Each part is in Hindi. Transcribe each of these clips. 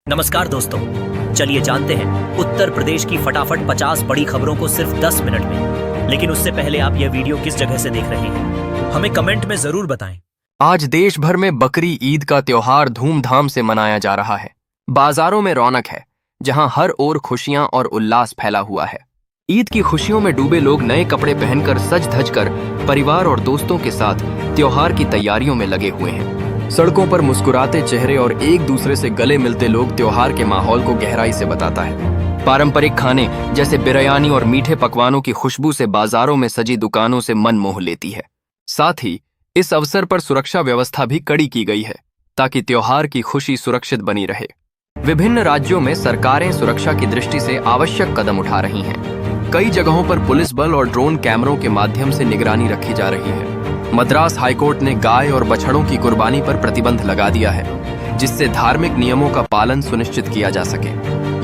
नमस्कार दोस्तों, चलिए जानते हैं उत्तर प्रदेश की फटाफट 50 बड़ी खबरों को सिर्फ 10 मिनट में। लेकिन उससे पहले आप यह वीडियो किस जगह से देख रहे हैं, हमें कमेंट में जरूर बताएं। आज देश भर में बकरी ईद का त्योहार धूमधाम से मनाया जा रहा है। बाजारों में रौनक है, जहां हर ओर खुशियां और उल्लास फैला हुआ है। ईद की खुशियों में डूबे लोग नए कपड़े पहनकर सज धज कर परिवार और दोस्तों के साथ त्योहार की तैयारियों में लगे हुए हैं। सड़कों पर मुस्कुराते चेहरे और एक दूसरे से गले मिलते लोग त्योहार के माहौल को गहराई से बताता है। पारंपरिक खाने जैसे बिरयानी और मीठे पकवानों की खुशबू से बाजारों में सजी दुकानों से मन मोह लेती है। साथ ही इस अवसर पर सुरक्षा व्यवस्था भी कड़ी की गई है, ताकि त्योहार की खुशी सुरक्षित बनी रहे। विभिन्न राज्यों में सरकारें सुरक्षा की दृष्टि से आवश्यक कदम उठा रही हैं। कई जगहों पर पुलिस बल और ड्रोन कैमरों के माध्यम से निगरानी रखी जा रही है। मद्रास हाईकोर्ट ने गाय और बछड़ों की कुर्बानी पर प्रतिबंध लगा दिया है, जिससे धार्मिक नियमों का पालन सुनिश्चित किया जा सके।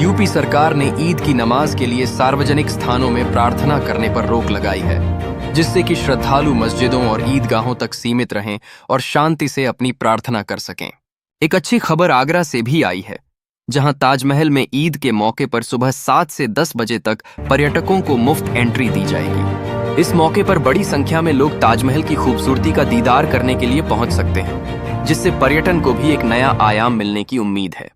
यूपी सरकार ने ईद की नमाज के लिए सार्वजनिक स्थानों में प्रार्थना करने पर रोक लगाई है, जिससे कि श्रद्धालु मस्जिदों और ईदगाहों तक सीमित रहें और शांति से अपनी प्रार्थना कर सकें। एक अच्छी खबर आगरा से भी आई है, जहां ताजमहल में ईद के मौके पर सुबह 7 से 10 बजे तक पर्यटकों को मुफ्त एंट्री दी जाएगी। इस मौके पर बड़ी संख्या में लोग ताजमहल की खूबसूरती का दीदार करने के लिए पहुंच सकते हैं, जिससे पर्यटन को भी एक नया आयाम मिलने की उम्मीद है।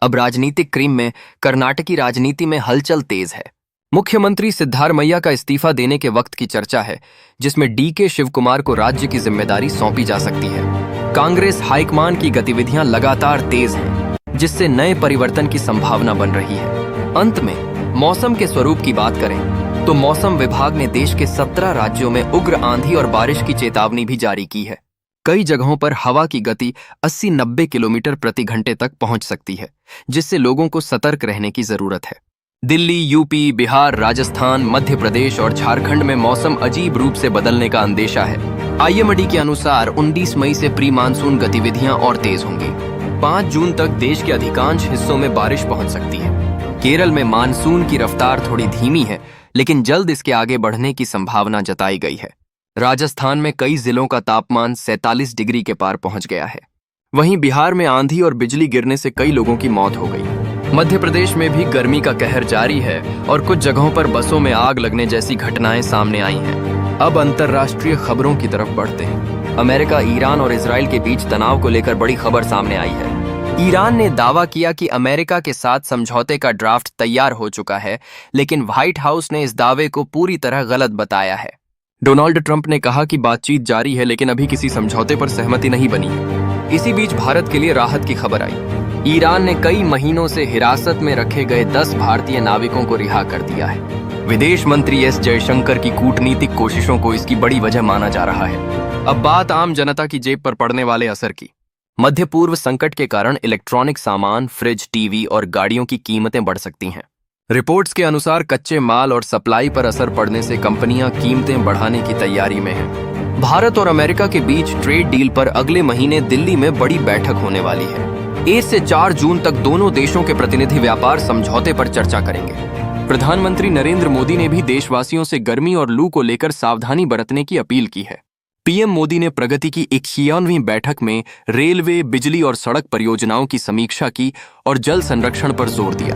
अब राजनीतिक क्रीम में कर्नाटकी राजनीति में हलचल तेज है। मुख्यमंत्री सिद्धारमैया का इस्तीफा देने के वक्त की चर्चा है, जिसमें DK शिवकुमार को राज्य की जिम्मेदारी सौंपी जा सकती है। कांग्रेस हाईकमान की गतिविधियां लगातार तेज हैं, जिससे नए परिवर्तन की संभावना बन रही है। अंत में मौसम के स्वरूप की बात करें तो मौसम विभाग ने देश के 17 राज्यों में उग्र आंधी और बारिश की चेतावनी भी जारी की है। कई जगहों पर हवा की गति 80-90 किलोमीटर प्रति घंटे तक पहुंच सकती है, जिससे लोगों को सतर्क रहने की जरूरत है। दिल्ली, यूपी, बिहार, राजस्थान, मध्य प्रदेश और झारखंड में मौसम अजीब रूप से बदलने का अंदेशा है। IMD के अनुसार 19 मई से प्री मानसून गतिविधियां और तेज होंगी। 5 जून तक देश के अधिकांश हिस्सों में बारिश पहुंच सकती है। केरल में मानसून की रफ्तार थोड़ी धीमी है, लेकिन जल्द इसके आगे बढ़ने की संभावना जताई गई है। राजस्थान में कई जिलों का तापमान 47 डिग्री के पार पहुंच गया है। वहीं बिहार में आंधी और बिजली गिरने से कई लोगों की मौत हो गई। मध्य प्रदेश में भी गर्मी का कहर जारी है और कुछ जगहों पर बसों में आग लगने जैसी घटनाएं सामने आई हैं। अब अंतर्राष्ट्रीय खबरों की तरफ बढ़ते हैं। अमेरिका, ईरान और इजराइल के बीच तनाव को लेकर बड़ी खबर सामने आई है। ईरान ने दावा किया कि अमेरिका के साथ समझौते का ड्राफ्ट तैयार हो चुका है, लेकिन व्हाइट हाउस ने इस दावे को पूरी तरह गलत बताया है। डोनाल्ड ट्रंप ने कहा कि बातचीत जारी है, लेकिन अभी किसी समझौते पर सहमति नहीं बनी है। इसी बीच भारत के लिए राहत की खबर आई। ईरान ने कई महीनों से हिरासत में रखे गए 10 भारतीय नाविकों को रिहा कर दिया है। विदेश मंत्री S जयशंकर की कूटनीतिक कोशिशों को इसकी बड़ी वजह माना जा रहा है। अब बात आम जनता की जेब पर पड़ने वाले असर की। मध्य पूर्व संकट के कारण इलेक्ट्रॉनिक सामान, फ्रिज, टीवी और गाड़ियों की कीमतें बढ़ सकती हैं। रिपोर्ट्स के अनुसार कच्चे माल और सप्लाई पर असर पड़ने से कंपनियां कीमतें बढ़ाने की तैयारी में हैं। भारत और अमेरिका के बीच ट्रेड डील पर अगले महीने दिल्ली में बड़ी बैठक होने वाली है। 1 से 4 जून तक दोनों देशों के प्रतिनिधि व्यापार समझौते पर चर्चा करेंगे। प्रधानमंत्री नरेंद्र मोदी ने भी देशवासियों से गर्मी और लू को लेकर सावधानी बरतने की अपील की है। PM मोदी ने प्रगति की 91वीं बैठक में रेलवे, बिजली और सड़क परियोजनाओं की समीक्षा की और जल संरक्षण पर जोर दिया।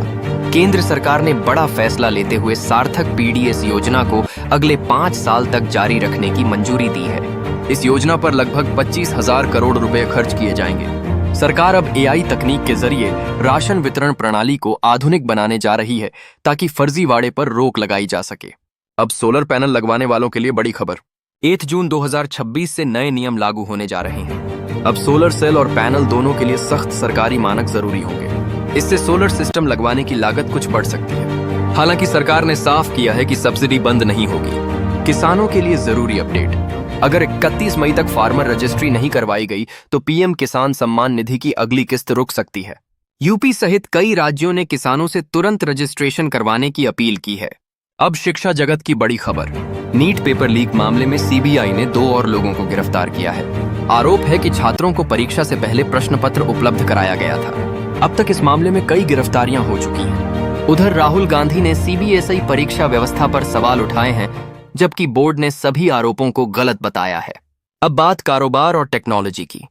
केंद्र सरकार ने बड़ा फैसला लेते हुए सार्थक PDS योजना को अगले 5 साल तक जारी रखने की मंजूरी दी है। इस योजना पर लगभग 25,000 करोड़ रुपए खर्च किए जाएंगे। सरकार अब AI तकनीक के जरिए राशन वितरण प्रणाली को आधुनिक बनाने जा रही है, ताकि फर्जीवाड़े पर रोक लगाई जा सके। अब सोलर पैनल लगवाने वालों के लिए बड़ी खबर। 8 जून 2026 से नए नियम लागू होने जा रहे हैं। अब सोलर सेल और पैनल दोनों के लिए सख्त सरकारी मानक जरूरी होंगे। इससे सोलर सिस्टम लगवाने की लागत कुछ बढ़ सकती है। हालांकि सरकार ने साफ किया है कि सब्सिडी बंद नहीं होगी। किसानों के लिए जरूरी अपडेट। अगर 31 मई तक फार्मर रजिस्ट्री नहीं करवाई गई तो PM किसान सम्मान निधि की अगली किस्त रुक सकती है। यूपी सहित कई राज्यों ने किसानों से तुरंत रजिस्ट्रेशन करवाने की अपील की है। अब शिक्षा जगत की बड़ी खबर। नीट पेपर लीक मामले में CBI ने 2 और लोगों को गिरफ्तार किया है। आरोप है कि छात्रों को परीक्षा से पहले प्रश्न पत्र उपलब्ध कराया गया था। अब तक इस मामले में कई गिरफ्तारियां हो चुकी हैं। उधर राहुल गांधी ने CBSI परीक्षा व्यवस्था पर सवाल उठाए हैं, जबकि बोर्ड ने सभी आरोपों को गलत बताया है। अब बात कारोबार और टेक्नोलॉजी की।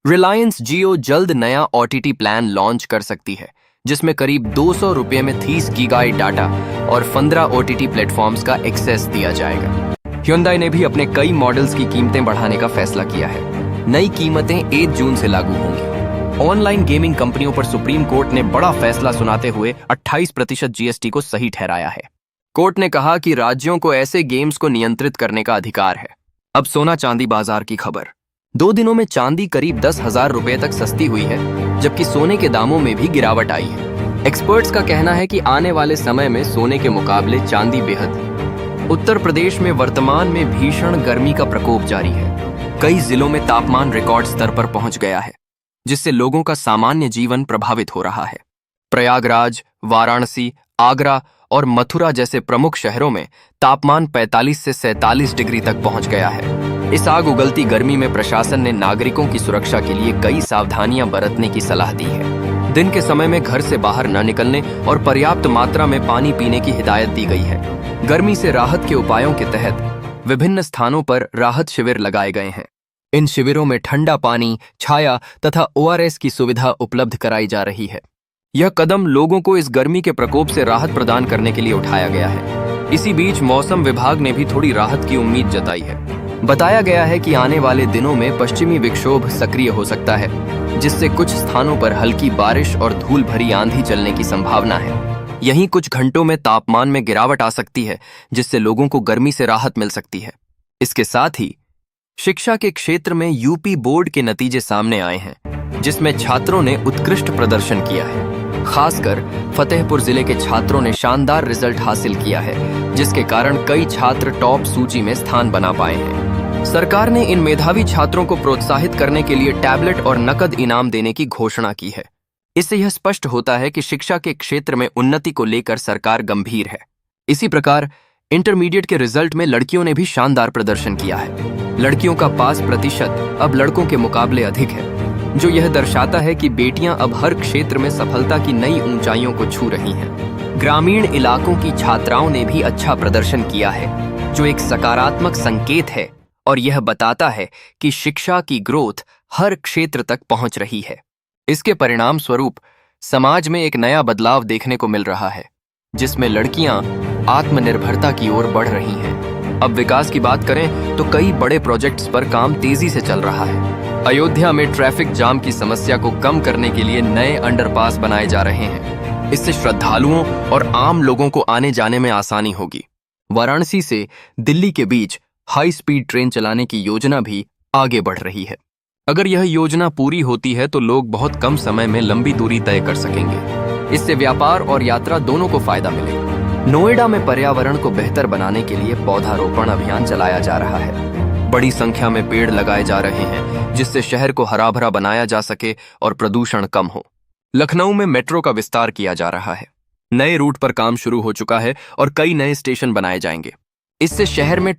रिलायंस जियो जल्द नया OTT प्लान लॉन्च कर सकती है, जिसमें करीब 200 रुपये में 30 गीगाबाइट डाटा और 15 OTT प्लेटफॉर्म्स का एक्सेस दिया जाएगा। Hyundai ने भी अपने कई मॉडल्स की कीमतें बढ़ाने का फैसला किया है। नई कीमतें 1 जून से लागू होंगी। ऑनलाइन गेमिंग कंपनियों पर सुप्रीम कोर्ट ने बड़ा फैसला सुनाते हुए 28% GST को सही ठहराया है। कोर्ट ने कहा कि राज्यों को ऐसे गेम्स को नियंत्रित करने का अधिकार है। अब सोना चांदी बाजार की खबर। 2 दिनों में चांदी करीब 10,000 रुपए तक सस्ती हुई है, जबकि सोने के दामों में भी गिरावट आई है। एक्सपर्ट्स का कहना है कि आने वाले समय में सोने के मुकाबले चांदी बेहद। उत्तर प्रदेश में वर्तमान में भीषण गर्मी का प्रकोप जारी है। कई जिलों में तापमान रिकॉर्ड स्तर पर पहुंच गया है, जिससे लोगों का सामान्य जीवन प्रभावित हो रहा है। प्रयागराज, वाराणसी, आगरा और मथुरा जैसे प्रमुख शहरों में तापमान 45 से 47 डिग्री तक पहुंच गया है। इस आग उगलती गर्मी में प्रशासन ने नागरिकों की सुरक्षा के लिए कई सावधानियां बरतने की सलाह दी है। दिन के समय में घर से बाहर न निकलने और पर्याप्त मात्रा में पानी पीने की हिदायत दी गई है। गर्मी से राहत के उपायों के तहत विभिन्न स्थानों पर राहत शिविर लगाए गए हैं। इन शिविरों में ठंडा पानी, छाया तथा ORS की सुविधा उपलब्ध कराई जा रही है। यह कदम लोगों को इस गर्मी के प्रकोप से राहत प्रदान करने के लिए उठाया गया है। इसी बीच मौसम विभाग ने भी थोड़ी राहत की उम्मीद जताई है। बताया गया है कि आने वाले दिनों में पश्चिमी विक्षोभ सक्रिय हो सकता है, जिससे कुछ स्थानों पर हल्की बारिश और धूल भरी आंधी चलने की संभावना है। यहीं कुछ घंटों में तापमान में गिरावट आ सकती है, जिससे लोगों को गर्मी से राहत मिल सकती है। इसके साथ ही शिक्षा के क्षेत्र में यूपी बोर्ड के नतीजे सामने आए हैं, जिसमें छात्रों ने उत्कृष्ट प्रदर्शन किया है। खासकर फतेहपुर जिले के छात्रों ने शानदार रिजल्ट हासिल किया है, जिसके कारण कई छात्र टॉप सूची में स्थान बना पाए हैं। सरकार ने इन मेधावी छात्रों को प्रोत्साहित करने के लिए टैबलेट और नकद इनाम देने की घोषणा की है। इससे यह स्पष्ट होता है कि शिक्षा के क्षेत्र में उन्नति को लेकर सरकार गंभीर है। इसी प्रकार इंटरमीडिएट के रिजल्ट में लड़कियों ने भी शानदार प्रदर्शन किया है। लड़कियों का पास प्रतिशत अब लड़कों के मुकाबले अधिक है, जो यह दर्शाता है कि बेटियां अब हर क्षेत्र में सफलता की नई ऊंचाइयों को छू रही हैं। ग्रामीण इलाकों की छात्राओं ने भी अच्छा प्रदर्शन किया है, जो एक सकारात्मक संकेत है और यह बताता है कि शिक्षा की ग्रोथ हर क्षेत्र तक पहुंच रही है। इसके परिणाम स्वरूप समाज में एक नया बदलाव देखने को मिल रहा है, जिसमें लड़कियां आत्मनिर्भरता की ओर बढ़ रही हैं। अब विकास की बात करें तो कई बड़े प्रोजेक्ट्स पर काम तेजी से चल रहा है। अयोध्या में ट्रैफिक जाम की समस्या को कम करने के लिए नए अंडरपास बनाए जा रहे हैं। इससे श्रद्धालुओं और आम लोगों को आने जाने में आसानी होगी। वाराणसी से दिल्ली के बीच हाई स्पीड ट्रेन चलाने की योजना भी आगे बढ़ रही है। अगर यह योजना पूरी होती है तो लोग बहुत कम समय में लंबी दूरी तय कर सकेंगे। इससे व्यापार और यात्रा दोनों को फायदा मिलेगा। नोएडा में पर्यावरण को बेहतर बनाने के लिए पौधारोपण अभियान चलाया जा रहा है। बड़ी संख्या में पेड़ लगाए जा रहे हैं, जिससे शहर को हरा भरा बनाया जा सके और प्रदूषण कम हो। लखनऊ में मेट्रो का विस्तार किया जा रहा है। नए रूट पर काम शुरू हो चुका है और कई नए स्टेशन बनाए जाएंगे। इससे शहर में